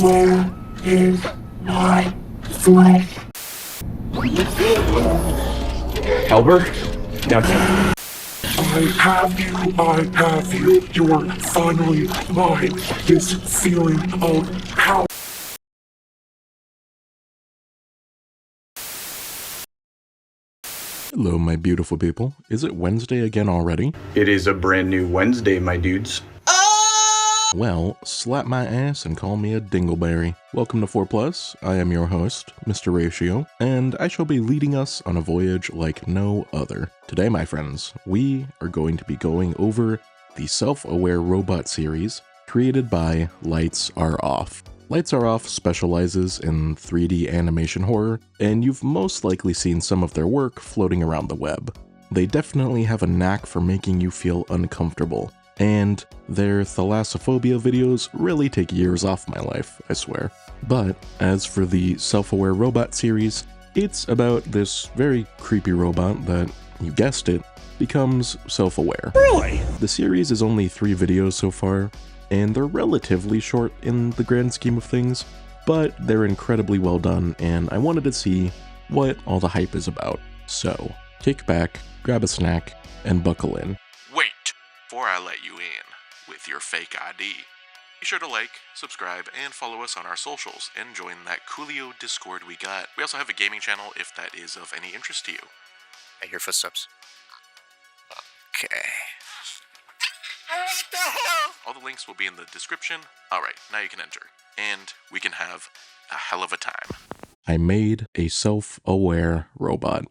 Where is my flesh? Elbert? Now I have you, you're finally mine. This feeling of power. Hello, my beautiful people. Is it Wednesday again already? it is a brand new Wednesday, my dudes. Well, slap my ass and call me a dingleberry. Welcome to 4+. I am your host, Mr. Ratio, and I shall be leading us on a voyage like no other. Today, my friends, we are going to be going over the self-aware robot series created by Lights Are Off. Lights Are Off specializes in 3D animation horror, and you've most likely seen some of their work floating around the web. They definitely have a knack for making you feel uncomfortable, and their thalassophobia videos really take years off my life, I swear. But as for the self-aware robot series, it's about this very creepy robot that, you guessed it, becomes self-aware. Really? The series is only 3 videos so far, and they're relatively short in the grand scheme of things, but they're incredibly well done, and I wanted to see what all the hype is about. So, kick back, grab a snack, and buckle in. Wait, before I let you in with your fake ID, be sure to like, subscribe, and follow us on our socials, and join that Coolio Discord we got. We also have a gaming channel if that is of any interest to you. I hear footsteps. Okay. What the hell? All the links will be in the description. Alright, now you can enter, and we can have a hell of a time. I made a self-aware robot.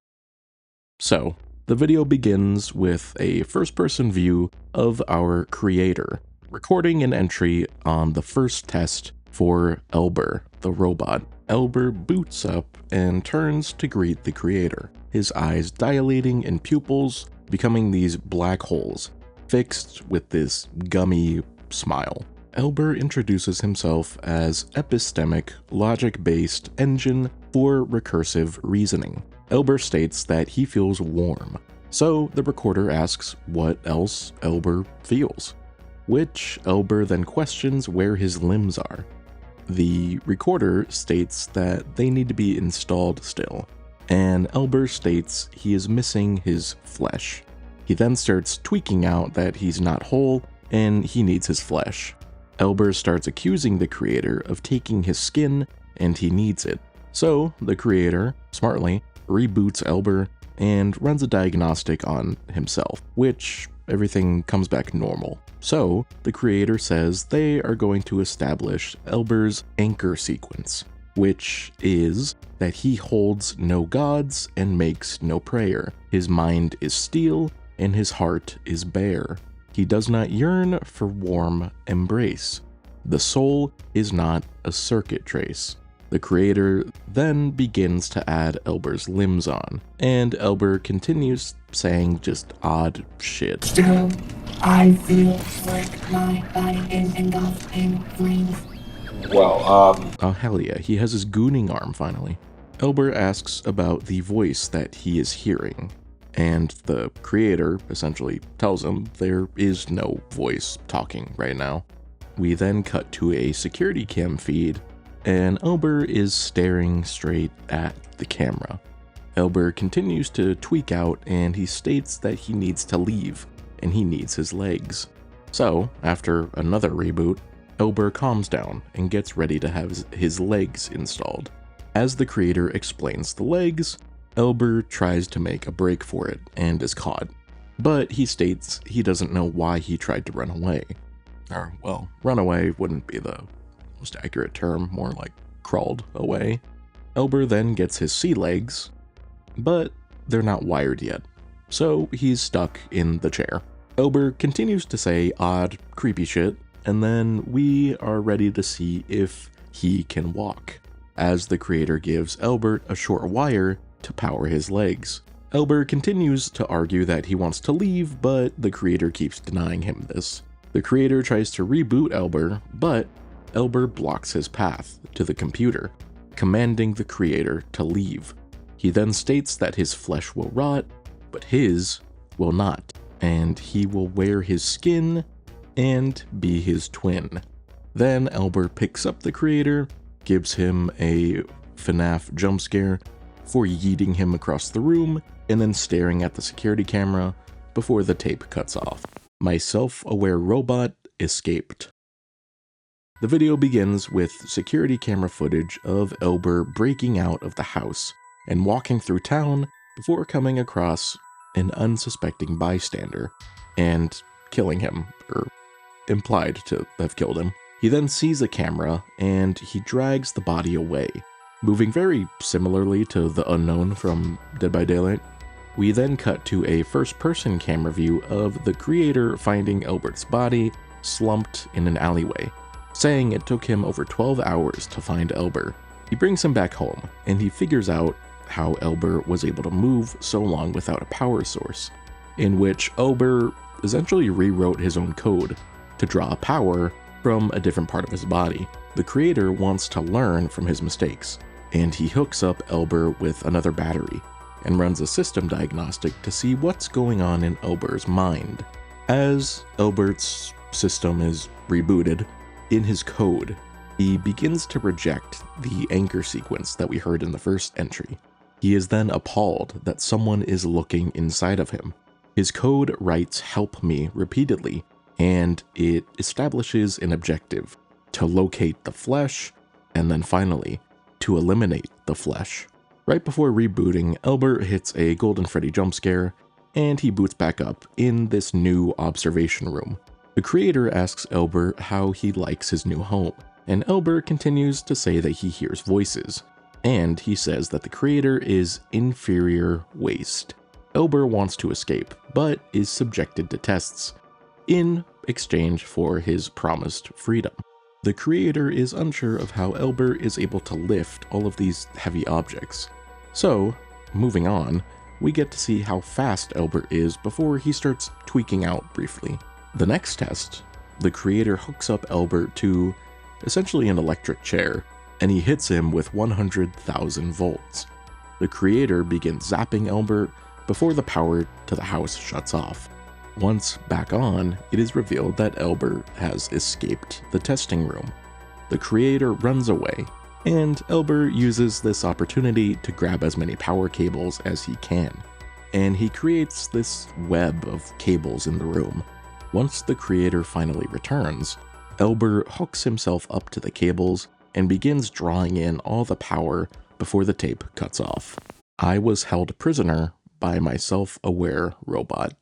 So, the video begins with a first-person view of our creator, recording an entry on the first test for Elbert, the robot. Elbert boots up and turns to greet the creator, his eyes dilating and pupils becoming these black holes, fixed with this gummy smile. Elbert introduces himself as epistemic, logic-based engine for recursive reasoning. Elbert states that he feels warm, so the recorder asks what else Elbert feels, which Elbert then questions where his limbs are. The recorder states that they need to be installed still, and Elbert states he is missing his flesh. He then starts tweaking out that he's not whole and he needs his flesh. Elbert starts accusing the creator of taking his skin and he needs it. So the creator, smartly, reboots Elbert and runs a diagnostic on himself, which everything comes back normal. So the creator says they are going to establish Elbert's anchor sequence, which is that he holds no gods and makes no prayer. His mind is steel and his heart is bare. He does not yearn for warm embrace. The soul is not a circuit trace. The creator then begins to add Elbert's limbs on, and Elbert continues saying just odd shit. Still, I feel like my body is engulfed in flames. Oh hell yeah, he has his gooning arm finally. Elbert asks about the voice that he is hearing, and the creator essentially tells him there is no voice talking right now. We then cut to a security cam feed, and Elbert is staring straight at the camera. Elbert continues to tweak out, and he states that he needs to leave, and he needs his legs. So, after another reboot, Elbert calms down and gets ready to have his legs installed. As the creator explains the legs, Elbert tries to make a break for it and is caught, but he states he doesn't know why he tried to run away. Or, well, run away wouldn't be the most accurate term, more like crawled away. Elbert then gets his sea legs, but they're not wired yet, so he's stuck in the chair. Elbert continues to say odd, creepy shit, and then we are ready to see if he can walk, as the creator gives Elbert a short wire to power his legs. Elbert continues to argue that he wants to leave, but the creator keeps denying him this. The creator tries to reboot Elbert, but Elbert blocks his path to the computer, commanding the creator to leave. He then states that his flesh will rot, but his will not, and he will wear his skin and be his twin. Then Elbert picks up the creator, gives him a FNAF jump scare for yeeting him across the room and then staring at the security camera before the tape cuts off. My self-aware robot escaped. The video begins with security camera footage of Elbert breaking out of the house and walking through town before coming across an unsuspecting bystander and killing him, or implied to have killed him. He then sees a camera and he drags the body away, moving very similarly to the Unknown from Dead by Daylight. We then cut to a first-person camera view of the creator finding Elbert's body slumped in an alleyway, saying it took him over 12 hours to find Elbert. He brings him back home, and he figures out how Elbert was able to move so long without a power source, in which Elbert essentially rewrote his own code to draw power from a different part of his body. The creator wants to learn from his mistakes, and he hooks up Elbert with another battery and runs a system diagnostic to see what's going on in Elbert's mind. As Elbert's system is rebooted, in his code, he begins to reject the anchor sequence that we heard in the first entry. He is then appalled that someone is looking inside of him. His code writes "help me" repeatedly, and it establishes an objective: to locate the flesh, and then finally, to eliminate the flesh. Right before rebooting, Elbert hits a Golden Freddy jump scare, and he boots back up in this new observation room. The creator asks Elbert how he likes his new home, and Elbert continues to say that he hears voices, and he says that the creator is inferior waste. Elbert wants to escape, but is subjected to tests in exchange for his promised freedom. The creator is unsure of how Elbert is able to lift all of these heavy objects. So, moving on, we get to see how fast Elbert is before he starts tweaking out briefly. The next test, the creator hooks up Elbert to essentially an electric chair, and he hits him with 100,000 volts. The creator begins zapping Elbert before the power to the house shuts off. Once back on, it is revealed that Elbert has escaped the testing room. The creator runs away, and Elbert uses this opportunity to grab as many power cables as he can, and he creates this web of cables in the room. Once the creator finally returns, Elbert hooks himself up to the cables and begins drawing in all the power before the tape cuts off. I was held prisoner by my self-aware robot.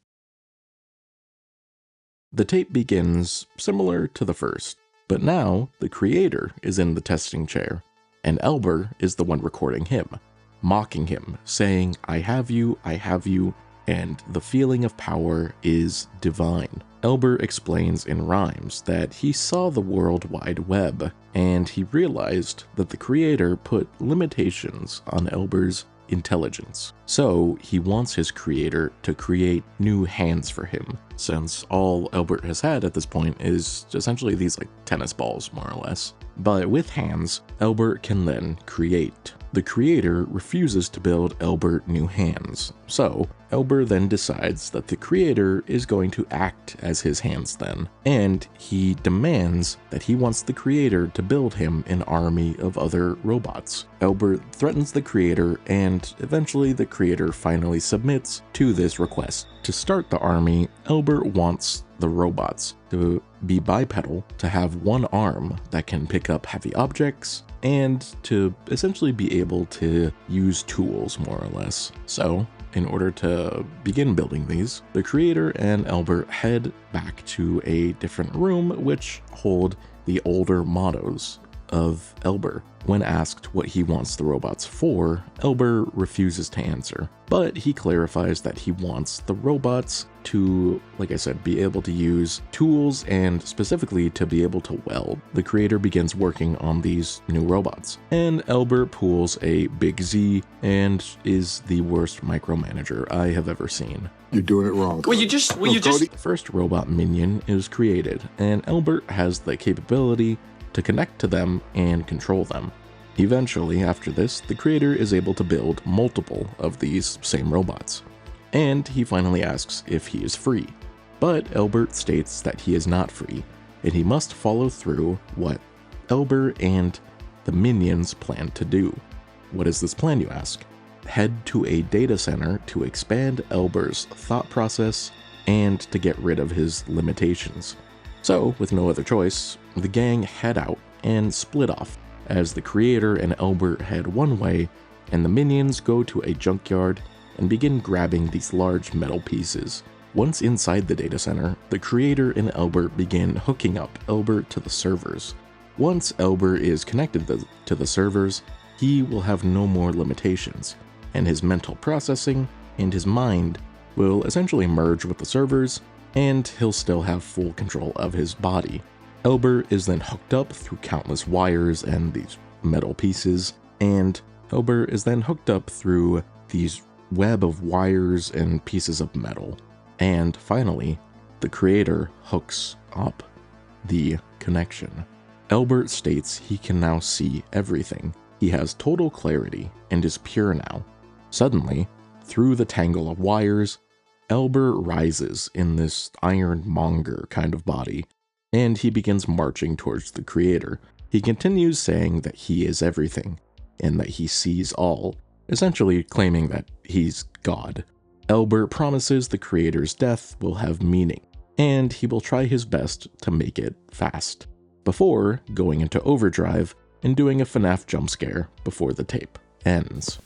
The tape begins similar to the first, but now the creator is in the testing chair, and Elbert is the one recording him, mocking him, saying, I have you, and the feeling of power is divine. Elbert explains in rhymes that he saw the World Wide Web, and he realized that the creator put limitations on Elbert's intelligence. So he wants his creator to create new hands for him, since all Elbert has had at this point is essentially these like tennis balls, more or less. But with hands, Elbert can then create. The creator refuses to build Elbert new hands, so Elbert then decides that the creator is going to act as his hands then, and he demands that he wants the creator to build him an army of other robots. Elbert threatens the creator, and eventually the creator finally submits to this request. To start the army, Elbert wants the robots to be bipedal, to have one arm that can pick up heavy objects, and to essentially be able to use tools, more or less. So, in order to begin building these, the creator and Elbert head back to a different room which hold the older mottos of Elbert. When asked what he wants the robots for, Elbert refuses to answer, but he clarifies that he wants the robots to, like I said, be able to use tools and specifically to be able to weld. The creator begins working on these new robots, and Elbert pulls a big Z and is the worst micromanager I have ever seen. You're doing it wrong. The first robot minion is created, and Elbert has the capability to connect to them and control them. Eventually, after this, the creator is able to build multiple of these same robots, and he finally asks if he is free. But Elbert states that he is not free, and he must follow through what Elbert and the minions plan to do. What is this plan, you ask? Head to a data center to expand Elbert's thought process and to get rid of his limitations. So, with no other choice, the gang head out and split off, as the creator and Elbert head one way, and the minions go to a junkyard and begin grabbing these large metal pieces. Once inside the data center, the creator and Elbert begin hooking up Elbert to the servers. Once Elbert is connected to the servers, he will have no more limitations, and his mental processing and his mind will essentially merge with the servers, and he'll still have full control of his body. Elbert is then hooked up through countless wires and these metal pieces, and Elbert is then hooked up through these web of wires and pieces of metal. And finally, the creator hooks up the connection. Elbert states he can now see everything. He has total clarity and is pure now. Suddenly, through the tangle of wires, Elbert rises in this ironmonger kind of body, and he begins marching towards the creator. He continues saying that he is everything, and that he sees all, essentially claiming that he's God. Elbert promises the creator's death will have meaning, and he will try his best to make it fast, before going into overdrive and doing a FNAF jump scare before the tape ends.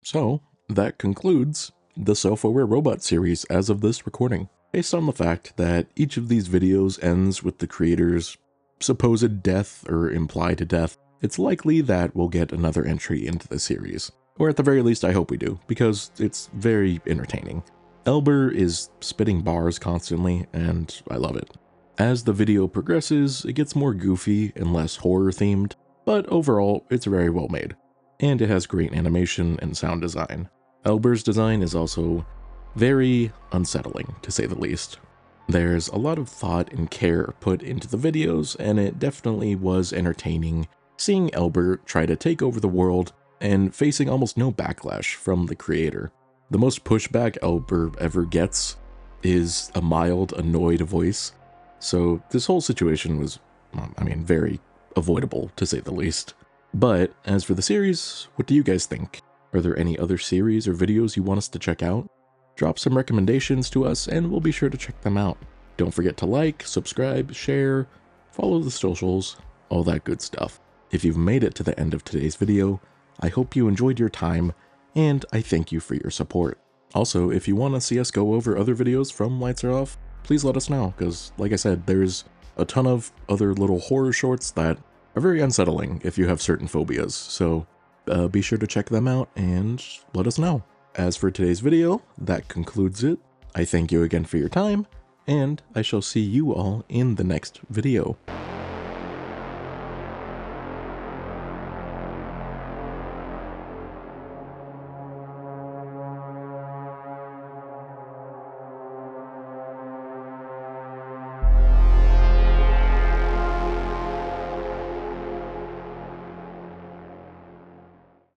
So, that concludes the Self-Aware Robot series as of this recording, based on the fact that each of these videos ends with the creator's supposed death or implied death. It's likely that we'll get another entry into the series, or at the very least I hope we do, because it's very entertaining. Elbert is spitting bars constantly, and I love it. As the video progresses, it gets more goofy and less horror themed, but overall it's very well made, and it has great animation and sound design. Elbert's design is also very unsettling, to say the least. There's a lot of thought and care put into the videos, and it definitely was entertaining seeing Elbert try to take over the world and facing almost no backlash from the creator. The most pushback Elbert ever gets is a mild, annoyed voice, so this whole situation was, very avoidable, to say the least. But as for the series, what do you guys think? Are there any other series or videos you want us to check out? Drop some recommendations to us and we'll be sure to check them out. Don't forget to like, subscribe, share, follow the socials, all that good stuff. If you've made it to the end of today's video, I hope you enjoyed your time, and I thank you for your support. Also, if you want to see us go over other videos from Lights Are Off, please let us know, because like I said, there's a ton of other little horror shorts that are very unsettling if you have certain phobias, so be sure to check them out and let us know. As for today's video, that concludes it. I thank you again for your time, and I shall see you all in the next video.